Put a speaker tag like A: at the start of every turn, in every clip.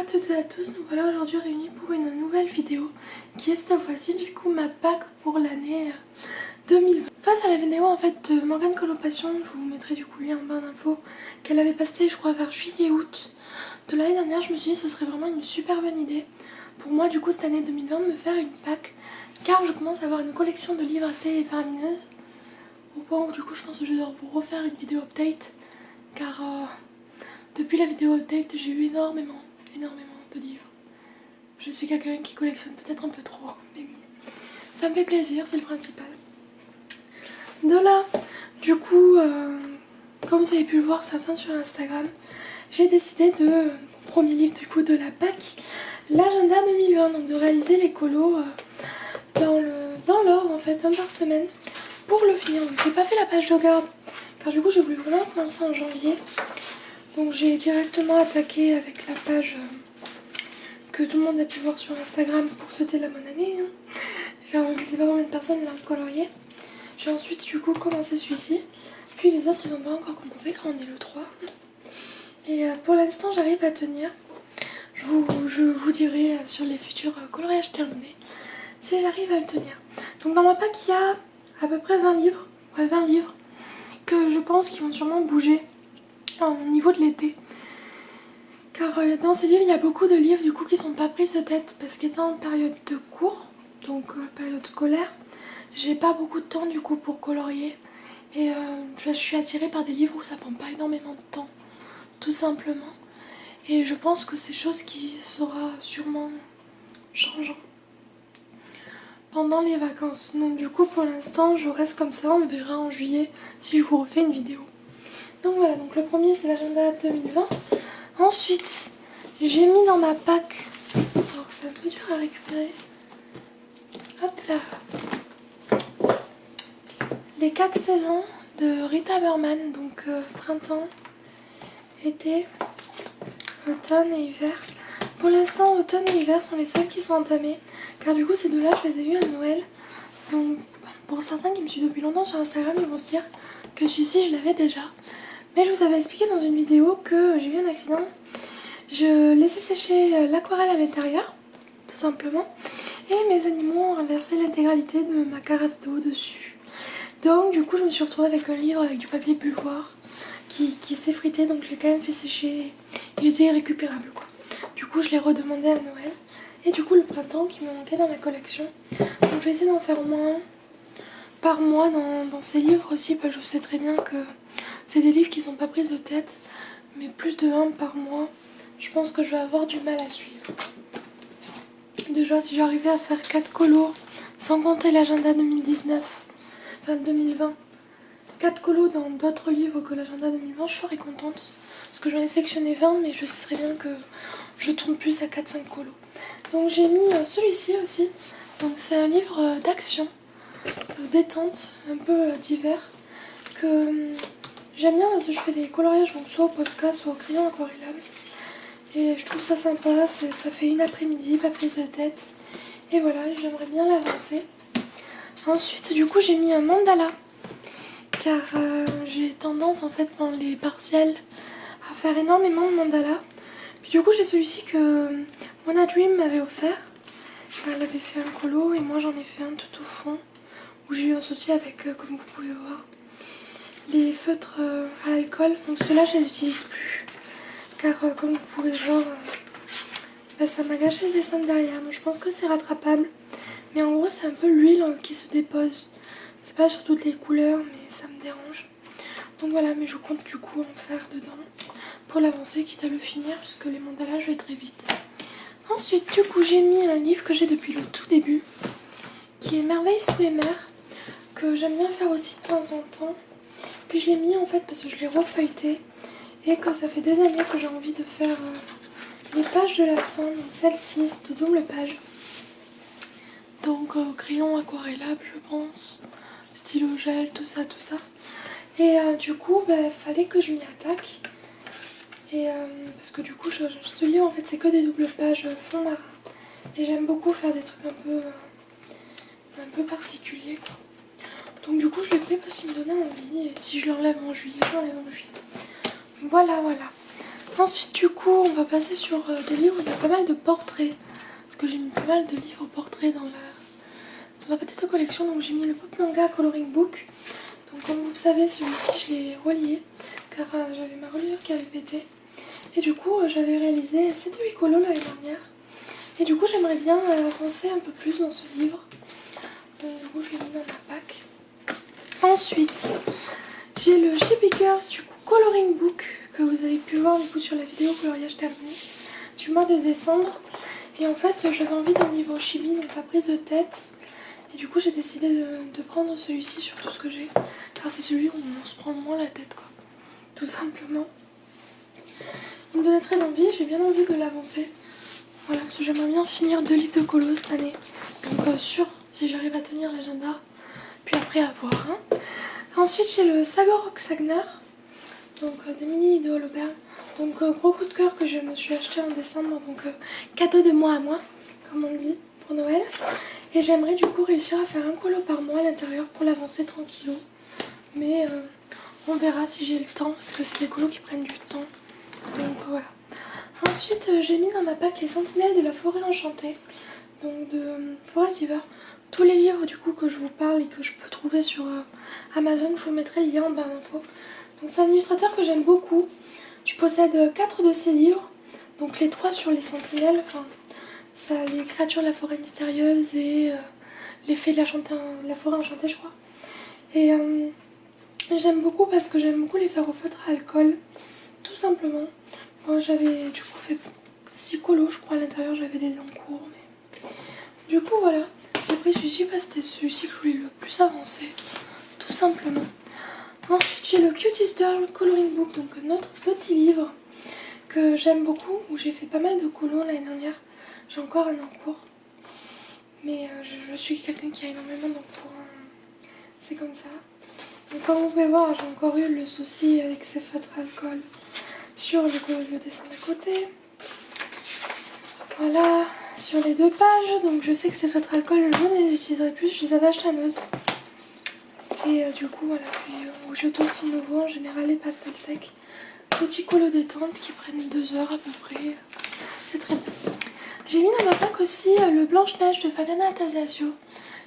A: toutes et à tous, nous voilà aujourd'hui réunis pour une nouvelle vidéo qui est cette fois-ci du coup ma pack pour l'année 2020. Face à la vidéo en fait de Morgane Colopassion, je vous mettrai du coup le lien en barre d'infos qu'elle avait posté je crois vers juillet-août de l'année dernière. Je me suis dit que ce serait vraiment une super bonne idée pour moi du coup cette année 2020 de me faire une pack, car je commence à avoir une collection de livres assez faramineuse au point où du coup je pense que je vais devoir vous refaire une vidéo update, car depuis la vidéo update j'ai eu énormément de livres. Je suis quelqu'un qui collectionne peut-être un peu trop, mais bon, ça me fait plaisir, c'est le principal. De là, du coup, comme vous avez pu le voir certains sur Instagram, j'ai décidé de, premier livre du coup de la pack, l'agenda 2020, donc de réaliser les colos dans l'ordre en fait, un par semaine, pour le finir. Donc j'ai pas fait la page de garde, car du coup j'ai voulu vraiment commencer en janvier. Donc j'ai directement attaqué avec la page que tout le monde a pu voir sur Instagram pour souhaiter la bonne année. Genre je sais pas combien de personnes l'ont colorié. J'ai ensuite du coup commencé celui-ci. Puis les autres ils ont pas encore commencé car on est le 3. Et pour l'instant j'arrive à tenir. Je vous dirai sur les futurs coloriages terminés si j'arrive à le tenir. Donc dans ma pack il y a à peu près 20 livres. Ouais, 20 livres que je pense qu'ils vont sûrement bouger au niveau de l'été, car dans ces livres il y a beaucoup de livres du coup qui sont pas pris de tête parce qu'étant en période de cours, donc période scolaire, j'ai pas beaucoup de temps du coup pour colorier et je suis attirée par des livres où ça prend pas énormément de temps tout simplement, et je pense que c'est chose qui sera sûrement changeant pendant les vacances. Donc du coup pour l'instant je reste comme ça, on verra en juillet si je vous refais une vidéo. Donc voilà, donc le premier c'est l'agenda 2020. Ensuite, j'ai mis dans ma pack, alors c'est un peu dur à récupérer, hop là, les 4 saisons de Rita Berman, donc printemps, été, automne et hiver. Pour l'instant, automne et hiver sont les seuls qui sont entamés, car du coup ces deux-là je les ai eus à Noël. Donc pour certains qui me suivent depuis longtemps sur Instagram, ils vont se dire que celui-ci je l'avais déjà. Mais je vous avais expliqué dans une vidéo que j'ai eu un accident. Je laissais sécher l'aquarelle à l'intérieur, tout simplement. Et mes animaux ont renversé l'intégralité de ma carafe d'eau dessus. Donc du coup je me suis retrouvée avec un livre avec du papier bulvoir qui s'effritait. Donc je l'ai quand même fait sécher. Il était irrécupérable quoi. Du coup je l'ai redemandé à Noël. Et du coup le printemps qui me manquait dans ma collection. Donc je vais essayer d'en faire au moins un par mois dans ces livres aussi. Parce que je sais très bien que c'est des livres qui sont pas prises de tête, mais plus de 1 par mois, je pense que je vais avoir du mal à suivre. Déjà, si j'arrivais à faire 4 colos, sans compter l'agenda 2019, enfin 2020, 4 colos dans d'autres livres que l'agenda 2020, je serais contente. Parce que j'en ai sélectionné 20, mais je sais très bien que je tourne plus à 4-5 colos. Donc j'ai mis celui-ci aussi. Donc c'est un livre d'action, de détente, un peu d'hiver, que j'aime bien parce que je fais des coloriages donc soit au Posca, soit au crayon aquarellable. Et je trouve ça sympa, ça fait une après-midi, pas prise de tête. Et voilà, j'aimerais bien l'avancer. Ensuite, du coup, j'ai mis un mandala. Car j'ai tendance, en fait, pendant les partiels, à faire énormément de mandala. Puis du coup, j'ai celui-ci que Mona Dream m'avait offert. Elle avait fait un colo et moi, j'en ai fait un tout au fond. Où j'ai eu un souci avec, comme vous pouvez voir, les feutres à alcool. Donc ceux-là, je les utilise plus. Car comme vous pouvez voir, ça m'a gâché le dessin de derrière. Donc je pense que c'est rattrapable. Mais en gros, c'est un peu l'huile qui se dépose. C'est pas sur toutes les couleurs, mais ça me dérange. Donc voilà, mais je compte du coup en faire dedans pour l'avancer, quitte à le finir, puisque les mandalas, je vais très vite. Ensuite, du coup, j'ai mis un livre que j'ai depuis le tout début, qui est Merveilles sous les mers, que j'aime bien faire aussi de temps en temps. Puis je l'ai mis en fait parce que je l'ai refeuilleté et que ça fait des années que j'ai envie de faire les pages de la fin, donc celle-ci, c'est de double page. Donc crayon aquarellable je pense, stylo gel, tout ça. Et du coup, fallait que je m'y attaque. Et parce que du coup, ce livre en fait c'est que des doubles pages fond marin. Et j'aime beaucoup faire des trucs un peu particuliers quoi. Donc du coup je l'ai pris parce qu'il me donnait envie, et si je l'enlève en juillet, je l'enlève en juillet. Voilà. Ensuite du coup on va passer sur des livres où il y a pas mal de portraits. Parce que j'ai mis pas mal de livres portraits dans la petite collection. Donc j'ai mis le Pop Manga Coloring Book. Donc comme vous le savez, celui-ci je l'ai relié car j'avais ma reliure qui avait pété. Et du coup j'avais réalisé 7 ou 8 colos l'année dernière. Et du coup j'aimerais bien avancer un peu plus dans ce livre. Donc du coup je l'ai mis dans ma pack. Ensuite j'ai le Chibi Girls du coup Coloring Book que vous avez pu voir du coup sur la vidéo coloriage terminé du mois de décembre. Et en fait j'avais envie d'un livre chibi, donc pas prise de tête. Et du coup j'ai décidé de prendre celui-ci sur tout ce que j'ai. Car c'est celui où on se prend moins la tête quoi. Tout simplement. Il me donnait très envie, j'ai bien envie de l'avancer. Voilà, parce que j'aimerais bien finir 2 livres de colo cette année. Donc sûr si j'arrive à tenir l'agenda. Puis après à voir. Hein. Ensuite j'ai le Sagorok Sagner. Donc des mini de Holoberg. Donc gros coup de cœur que je me suis acheté en décembre. Donc cadeau de mois à moi, comme on dit, pour Noël. Et j'aimerais du coup réussir à faire un colo par mois à l'intérieur pour l'avancer tranquillou. Mais on verra si j'ai le temps, parce que c'est des colos qui prennent du temps. Donc voilà. Ensuite j'ai mis dans ma pack les Sentinelles de la Forêt Enchantée. Donc de Forest River. Tous les livres du coup que je vous parle et que je peux trouver sur Amazon, je vous mettrai le lien en barre d'infos. Donc c'est un illustrateur que j'aime beaucoup. Je possède 4 de ses livres. Donc les 3 sur les Sentinelles, enfin ça, les créatures de la forêt mystérieuse et les fées de la forêt enchantée je crois. Et j'aime beaucoup parce que j'aime beaucoup les faire au feutre à alcool. Tout simplement. Moi j'avais du coup fait 6 colos je crois à l'intérieur, j'avais des encours. Mais... Du coup voilà, j'ai pris celui-ci parce que c'était celui-ci que je voulais le plus avancer. Tout simplement. Ensuite j'ai le Cutest Doll Coloring Book, donc notre petit livre que j'aime beaucoup, où j'ai fait pas mal de colos l'année dernière. J'ai encore un encours. Mais je suis quelqu'un qui a énormément d'encours. Hein. C'est comme ça. Donc comme vous pouvez voir, j'ai encore eu le souci avec ces feutres alcool sur le dessin d'à côté. Voilà, sur les 2 pages. Donc je sais que ces feutres alcool, je ne les utiliserai plus. Je les avais achetés à Neuze. Et du coup, voilà. Puis au Giotto aussi nouveau, en général, les pastels secs. Petits colos détente qui prennent 2 heures à peu près. C'est très bien. J'ai mis dans ma pack aussi le Blanche-Neige de Fabiana Attanasio.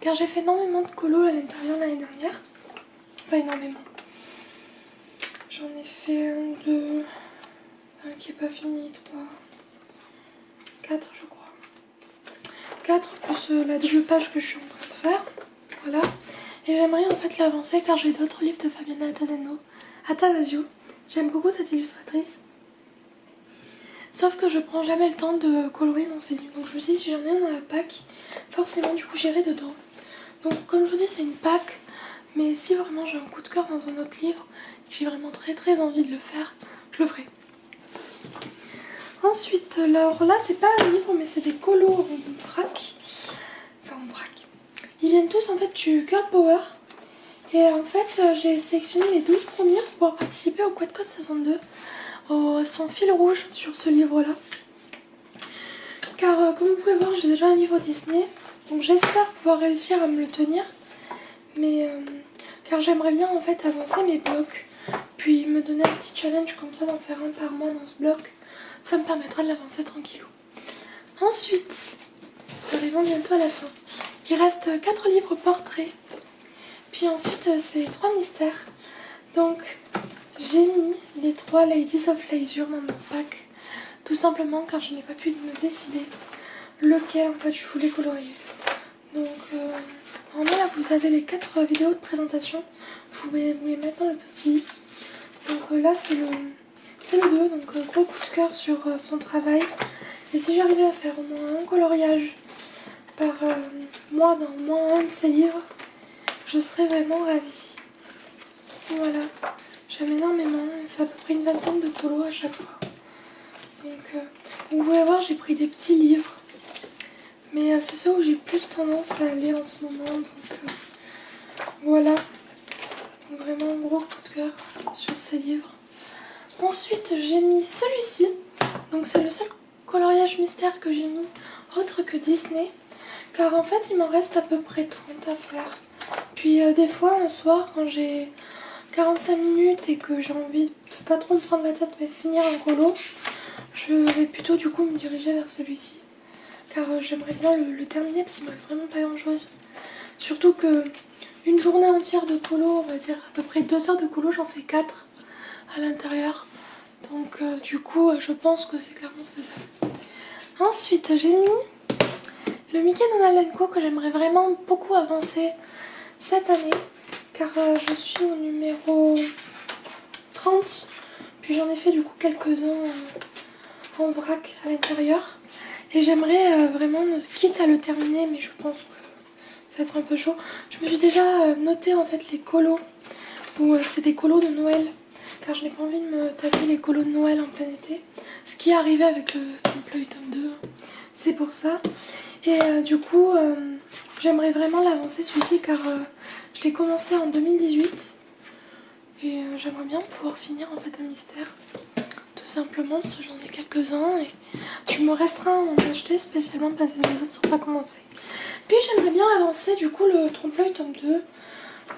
A: Car j'ai fait énormément de colos à l'intérieur l'année dernière. Pas énormément. J'en ai fait 1, 2, un qui n'est pas fini, 3, 4 je crois. 4 plus la double page que je suis en train de faire. Voilà. Et j'aimerais en fait l'avancer car j'ai d'autres livres de Fabiana Attanasio. J'aime beaucoup cette illustratrice. Sauf que je prends jamais le temps de colorer dans ces livres. Donc je me suis dit si j'en ai un dans la pack, forcément du coup j'irai dedans. Donc comme je vous dis c'est une pack. Mais si vraiment j'ai un coup de cœur dans un autre livre, et que j'ai vraiment très envie de le faire, je le ferai. Ensuite, alors là c'est pas un livre mais c'est des colos en vrac. Enfin en vrac. Ils viennent tous en fait du Girl Power. Et en fait j'ai sélectionné les 12 premiers pour pouvoir participer au Quad Code 62. Sans fil rouge sur ce livre là. Car comme vous pouvez voir j'ai déjà un livre Disney. Donc j'espère pouvoir réussir à me le tenir. Mais car j'aimerais bien en fait avancer mes blocs. Puis me donner un petit challenge comme ça d'en faire un par mois dans ce bloc. Ça me permettra de l'avancer tranquillou. Ensuite, arrivons bientôt à la fin. Il reste 4 livres portraits. Puis ensuite c'est 3 mystères. Donc j'ai mis les 3 Ladies of Leisure dans mon pack. Tout simplement car je n'ai pas pu me décider lequel en fait je voulais colorier. Donc normalement là vous avez les 4 vidéos de présentation. Je vais vous les mettre dans le petit. Donc là c'est le 2. Donc gros coup de cœur sur son travail. Et si j'arrivais à faire au moins un coloriage par mois dans au moins un de ses livres, je serais vraiment ravie. Voilà. J'aime énormément, c'est à peu près une vingtaine de colos à chaque fois. Donc vous pouvez voir j'ai pris des petits livres. Mais c'est ceux où j'ai plus tendance à aller en ce moment. Donc voilà. Donc, vraiment un gros coup de cœur sur ces livres. Ensuite j'ai mis celui-ci. Donc c'est le seul coloriage mystère que j'ai mis autre que Disney. Car en fait il m'en reste à peu près 30 à faire. Puis des fois un soir quand j'ai 45 minutes et que j'ai envie de pas trop me prendre la tête mais finir un colo, je vais plutôt du coup me diriger vers celui-ci. Car j'aimerais bien le terminer parce qu'il me reste vraiment pas grand chose. Surtout que une journée entière de colo, on va dire à peu près 2 heures de colo, j'en fais 4 à l'intérieur. Donc du coup je pense que c'est clairement faisable. Ensuite j'ai mis le Mickey Donald & Co que j'aimerais vraiment beaucoup avancer cette année. Car je suis au numéro 30. Puis j'en ai fait du coup quelques-uns en vrac à l'intérieur. Et j'aimerais vraiment, quitte à le terminer, mais je pense que ça va être un peu chaud. Je me suis déjà noté en fait les colos, où c'est des colos de Noël. Car je n'ai pas envie de me taper les colos de Noël en plein été. Ce qui est arrivé avec le trompe-l'œil tome 2. C'est pour ça. Et du coup, j'aimerais vraiment l'avancer celui-ci car je l'ai commencé en 2018. Et j'aimerais bien pouvoir finir en fait un mystère. Tout simplement parce que j'en ai quelques-uns et je me restreins à en acheter spécialement parce que les autres sont pas commencés. Puis j'aimerais bien avancer du coup le trompe-l'œil tome 2.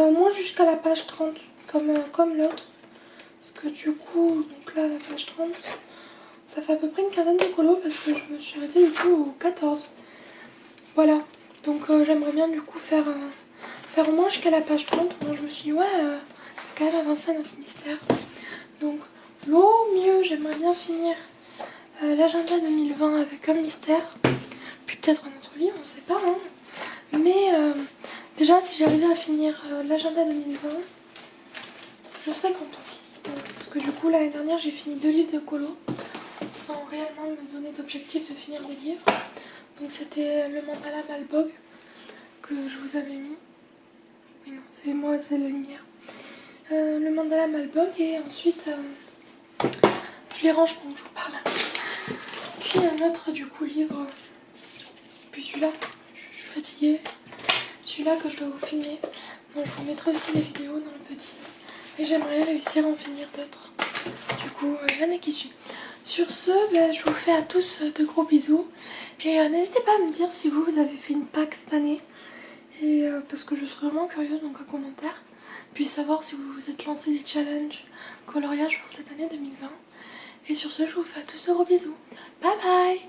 A: Au moins jusqu'à la page 30 comme l'autre. Parce que du coup, donc là la page 30, ça fait à peu près une quinzaine de colos parce que je me suis arrêtée du coup au 14. Voilà, donc j'aimerais bien du coup faire au moins jusqu'à la page 30. Moi je me suis dit ouais, quand même avancer à notre mystère. Donc au mieux j'aimerais bien finir l'agenda 2020 avec un mystère. Puis peut-être un autre livre, on sait pas hein. Mais déjà si j'arrivais à finir l'agenda 2020, je serais contente. Parce que du coup l'année dernière j'ai fini 2 livres de colo sans réellement me donner d'objectif de finir des livres. Donc c'était le mandala Malbog que je vous avais mis. Oui non, c'est moi, c'est la lumière. Le mandala Malbog et ensuite je les range pendant que je vous parle. Puis un autre du coup livre. Puis celui-là, je suis fatiguée. Celui-là que je dois vous filmer. Donc je vous mettrai aussi les vidéos dans le petit. Et j'aimerais réussir à en finir d'autres. Du coup, l'année qui suit. Sur ce, je vous fais à tous de gros bisous. Et n'hésitez pas à me dire si vous avez fait une Pâques cette année. Et parce que je serais vraiment curieuse, donc un commentaire. Puis savoir si vous vous êtes lancé des challenges coloriage pour cette année 2020. Et sur ce, je vous fais à tous de gros bisous. Bye bye!